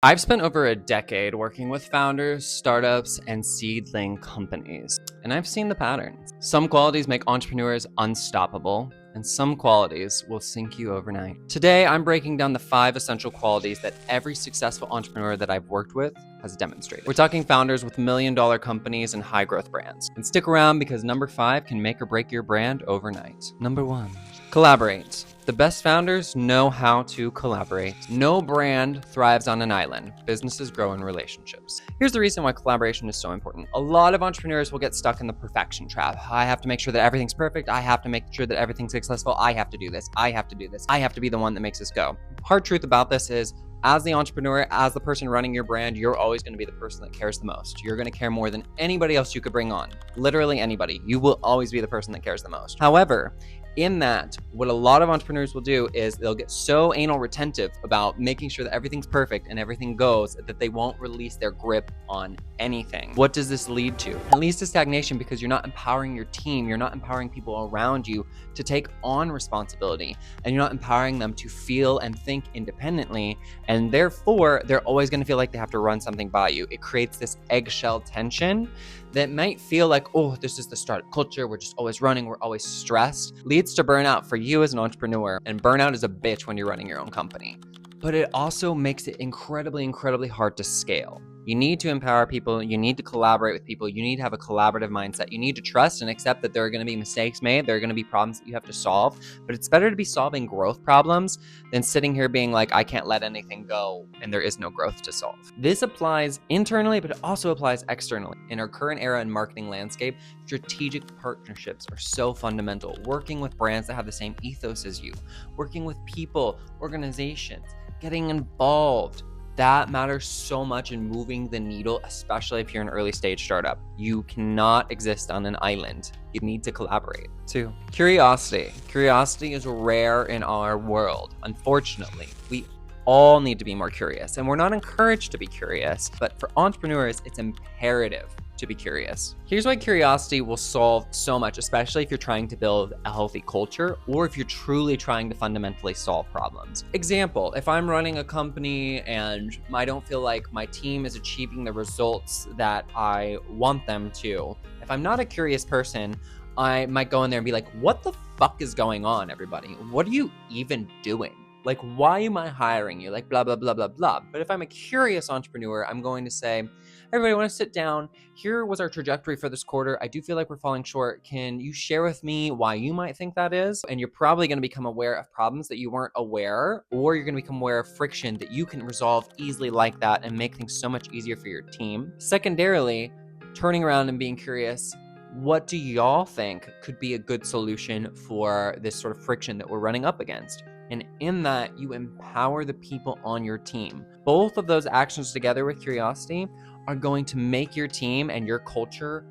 I've spent over a decade working with founders, startups, and seedling companies, and I've seen the patterns. Some qualities make entrepreneurs unstoppable, and some qualities will sink you overnight. Today, I'm breaking down the 5 essential qualities that every successful entrepreneur that I've worked with has demonstrated. We're talking founders with million-dollar companies and high-growth brands. And stick around because number 5 can make or break your brand overnight. Number 1, collaborate. The best founders know how to collaborate. No brand thrives on an island. Businesses grow in relationships. Here's the reason why collaboration is so important. A lot of entrepreneurs will get stuck in the perfection trap. I have to make sure that everything's perfect. I have to make sure that everything's successful. I have to do this. I have to do this. I have to be the one that makes this go. Hard truth about this is, as the entrepreneur, as the person running your brand, you're always going to be the person that cares the most. You're going to care more than anybody else you could bring on. Literally anybody. You will always be the person that cares the most. However, in that, what a lot of entrepreneurs will do is they'll get so anal retentive about making sure that everything's perfect and everything goes that they won't release their grip on anything. What does this lead to? It leads to stagnation because you're not empowering your team. You're not empowering people around you to take on responsibility, and you're not empowering them to feel and think independently. And therefore, they're always going to feel like they have to run something by you. It creates this eggshell tension that might feel like, oh, this is the startup culture. We're just always running. We're always stressed. Leads to burnout for you as an entrepreneur. And burnout is a bitch when you're running your own company. But it also makes it incredibly, incredibly hard to scale. You need to empower people. You need to collaborate with people. You need to have a collaborative mindset. You need to trust and accept that there are going to be mistakes made. There are going to be problems that you have to solve. But it's better to be solving growth problems than sitting here being like, I can't let anything go and there is no growth to solve. This applies internally, but it also applies externally. In our current era and marketing landscape, strategic partnerships are so fundamental. Working with brands that have the same ethos as you, working with people, organizations, getting involved. That matters so much in moving the needle, especially if you're an early stage startup. You cannot exist on an island. You need to collaborate. 2, curiosity. Curiosity is rare in our world. Unfortunately, we all need to be more curious, and we're not encouraged to be curious, but for entrepreneurs, it's imperative to be curious. Here's why curiosity will solve so much, especially if you're trying to build a healthy culture or if you're truly trying to fundamentally solve problems. Example, if I'm running a company and I don't feel like my team is achieving the results that I want them to, if I'm not a curious person, I might go in there and be like, what the fuck is going on, everybody? What are you even doing? Like, why am I hiring you? Like, blah, blah, blah, blah, blah. But if I'm a curious entrepreneur, I'm going to say, everybody, I want to sit down. Here was our trajectory for this quarter. I do feel like we're falling short. Can you share with me why you might think that is? And you're probably going to become aware of problems that you weren't aware, or you're going to become aware of friction that you can resolve easily like that and make things so much easier for your team. Secondarily, turning around and being curious, what do y'all think could be a good solution for this sort of friction that we're running up against? And in that, you empower the people on your team. Both of those actions together with curiosity are going to make your team and your culture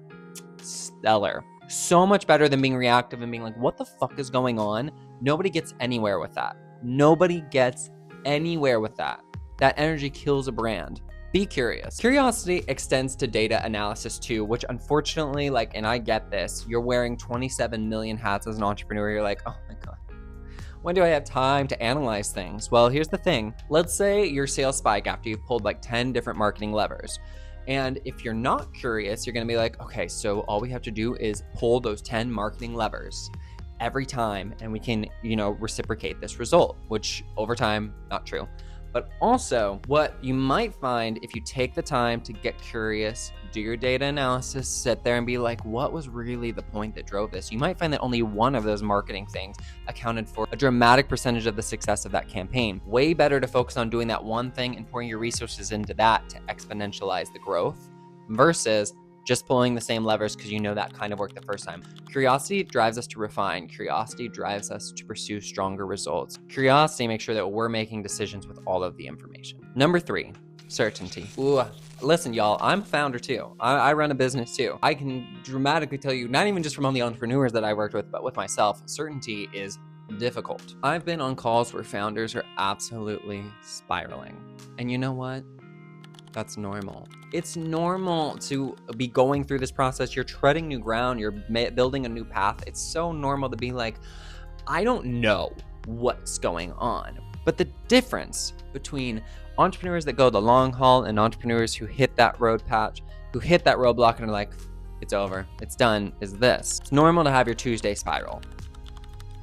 stellar. So much better than being reactive and being like, what the fuck is going on? Nobody gets anywhere with that. Nobody gets anywhere with that. That energy kills a brand. Be curious. Curiosity extends to data analysis too, which unfortunately, and I get this, you're wearing 27 million hats as an entrepreneur. You're like, oh my God, when do I have time to analyze things? Well, here's the thing. Let's say your sales spike after you've pulled 10 different marketing levers. And if you're not curious, you're going to be like, okay, so all we have to do is pull those 10 marketing levers every time and we can, reciprocate this result, which over time, not true. But also, what you might find if you take the time to get curious, do your data analysis, sit there and be like, what was really the point that drove this? You might find that only one of those marketing things accounted for a dramatic percentage of the success of that campaign. Way better to focus on doing that one thing and pouring your resources into that to exponentialize the growth versus just pulling the same levers because you know that kind of worked the first time. Curiosity drives us to refine. Curiosity drives us to pursue stronger results. Curiosity makes sure that we're making decisions with all of the information. Number 3, certainty. Ooh, listen, y'all, I'm a founder too. I run a business too. I can dramatically tell you, not even just from all the entrepreneurs that I worked with, but with myself, certainty is difficult. I've been on calls where founders are absolutely spiraling. And you know what? That's normal. It's normal to be going through this process. You're treading new ground. You're building a new path. It's so normal to be like, I don't know what's going on, But the difference between entrepreneurs that go the long haul and entrepreneurs who hit that road patch, who hit that roadblock and are like, it's over, it's done, is this. It's normal to have your Tuesday spiral.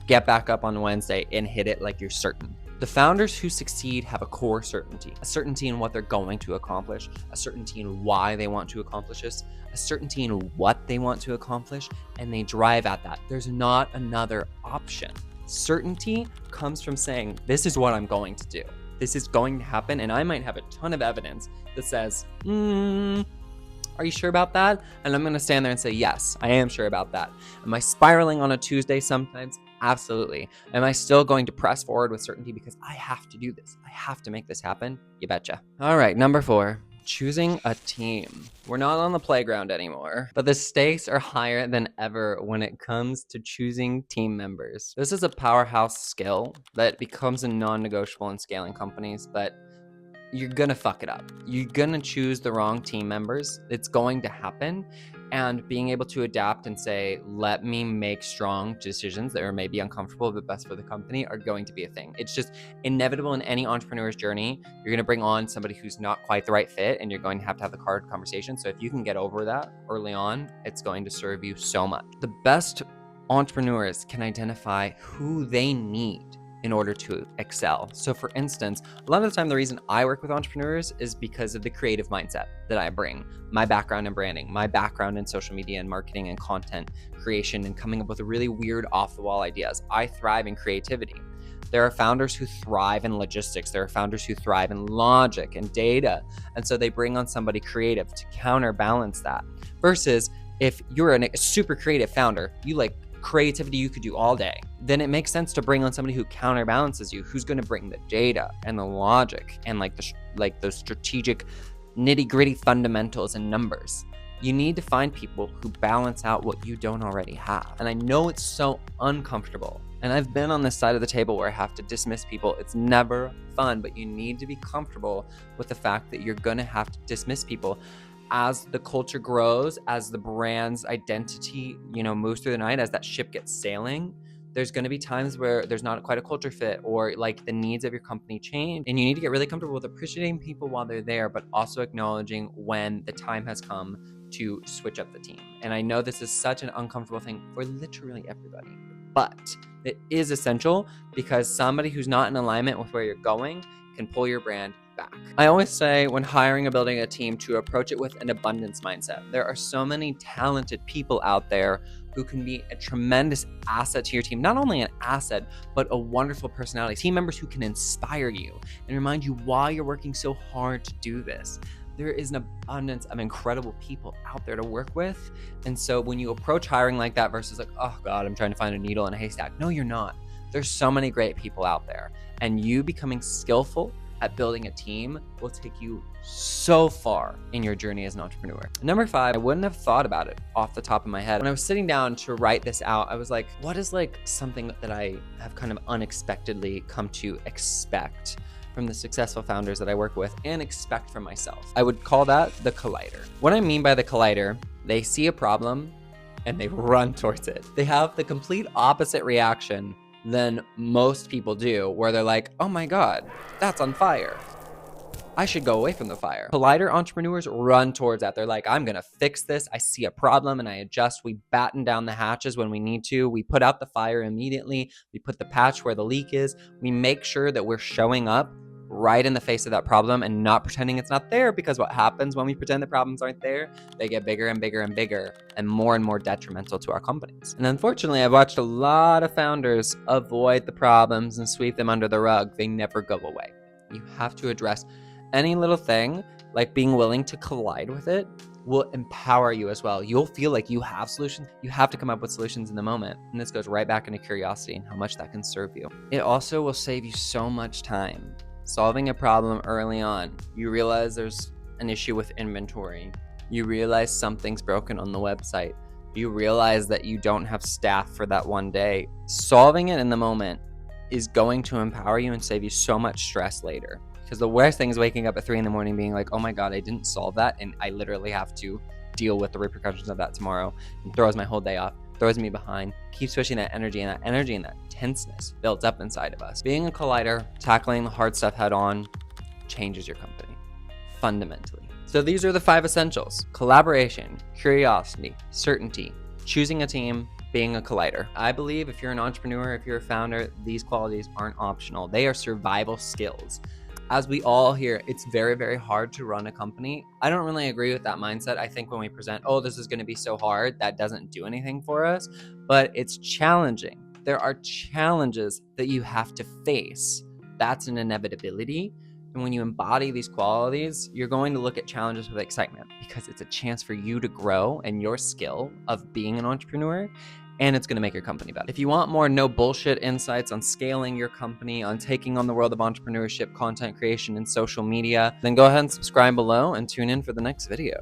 Get back up on Wednesday and hit it like you're certain. The founders who succeed have a core certainty, a certainty in what they're going to accomplish, a certainty in why they want to accomplish this, a certainty in what they want to accomplish, and they drive at that. There's not another option. Certainty comes from saying, this is what I'm going to do. This is going to happen, and I might have a ton of evidence that says, are you sure about that? And I'm going to stand there and say, yes, I am sure about that. Am I spiraling on a Tuesday sometimes? Absolutely. Am I still going to press forward with certainty because I have to do this? I have to make this happen? You betcha. All right, number 4, choosing a team. We're not on the playground anymore, but the stakes are higher than ever when it comes to choosing team members. This is a powerhouse skill that becomes a non-negotiable in scaling companies, but you're gonna fuck it up. You're gonna choose the wrong team members. It's going to happen. And being able to adapt and say, let me make strong decisions that are maybe uncomfortable but best for the company are going to be a thing. It's just inevitable in any entrepreneur's journey. You're gonna bring on somebody who's not quite the right fit, and you're going to have the hard conversation. So if you can get over that early on, it's going to serve you so much. The best entrepreneurs can identify who they need in order to excel. So for instance, a lot of the time the reason I work with entrepreneurs is because of the creative mindset that I bring, my background in branding, my background in social media and marketing and content creation and coming up with really weird off-the-wall ideas. I thrive in creativity. There are founders who thrive in logistics. There are founders who thrive in logic and data. And so they bring on somebody creative to counterbalance that. Versus if you're a super creative founder, you like creativity you could do all day, then it makes sense to bring on somebody who counterbalances you, who's going to bring the data and the logic and those strategic nitty-gritty fundamentals and numbers. You need to find people who balance out what you don't already have. And I know it's so uncomfortable. And I've been on this side of the table where I have to dismiss people. It's never fun, but you need to be comfortable with the fact that you're going to have to dismiss people. As the culture grows, as the brand's identity, moves through the night, as that ship gets sailing, there's going to be times where there's not quite a culture fit or like the needs of your company change. And you need to get really comfortable with appreciating people while they're there, but also acknowledging when the time has come to switch up the team. And I know this is such an uncomfortable thing for literally everybody, but it is essential because somebody who's not in alignment with where you're going can pull your brand back. I always say when hiring or building a team to approach it with an abundance mindset. There are so many talented people out there who can be a tremendous asset to your team. Not only an asset, but a wonderful personality. Team members who can inspire you and remind you why you're working so hard to do this. There is an abundance of incredible people out there to work with. And so when you approach hiring like that versus like, oh God, I'm trying to find a needle in a haystack. No, you're not. There's so many great people out there. And you becoming skillful at building a team will take you so far in your journey as an entrepreneur. Number 5, I wouldn't have thought about it off the top of my head. When I was sitting down to write this out, I was like, what is something that I have kind of unexpectedly come to expect from the successful founders that I work with and expect from myself? I would call that the collider. What I mean by the collider, they see a problem and they run towards it. They have the complete opposite reaction than most people do, where they're like, oh my God, that's on fire. I should go away from the fire. Collider entrepreneurs run towards that. They're like, I'm gonna fix this. I see a problem and I adjust. We batten down the hatches when we need to. We put out the fire immediately. We put the patch where the leak is. We make sure that we're showing up right in the face of that problem and not pretending it's not there, because what happens when we pretend the problems aren't there, they get bigger and bigger and bigger and more detrimental to our companies. And unfortunately, I've watched a lot of founders avoid the problems and sweep them under the rug. They never go away. You have to address any little thing, like being willing to collide with it will empower you as well. You'll feel like you have solutions. You have to come up with solutions in the moment. And this goes right back into curiosity and how much that can serve you. It also will save you so much time. Solving a problem early on. You realize there's an issue with inventory. You realize something's broken on the website. You realize that you don't have staff for that one day. Solving it in the moment is going to empower you and save you so much stress later. Because the worst thing is waking up at 3 a.m. being like, oh my God, I didn't solve that. And I literally have to deal with the repercussions of that tomorrow. It throws my whole day off. throws me behind, keeps pushing that energy, and that tenseness builds up inside of us. Being a collider, tackling the hard stuff head on, changes your company fundamentally. So these are the 5 essentials: collaboration, curiosity, certainty, choosing a team, being a collider. I believe if you're an entrepreneur, if you're a founder, these qualities aren't optional. They are survival skills. As we all hear, it's very, very hard to run a company. I don't really agree with that mindset. I think when we present, oh, this is going to be so hard, that doesn't do anything for us, but it's challenging. There are challenges that you have to face. That's an inevitability. And when you embody these qualities, you're going to look at challenges with excitement because it's a chance for you to grow in your skill of being an entrepreneur, and it's going to make your company better. If you want more no bullshit insights on scaling your company, on taking on the world of entrepreneurship, content creation, and social media, then go ahead and subscribe below and tune in for the next video.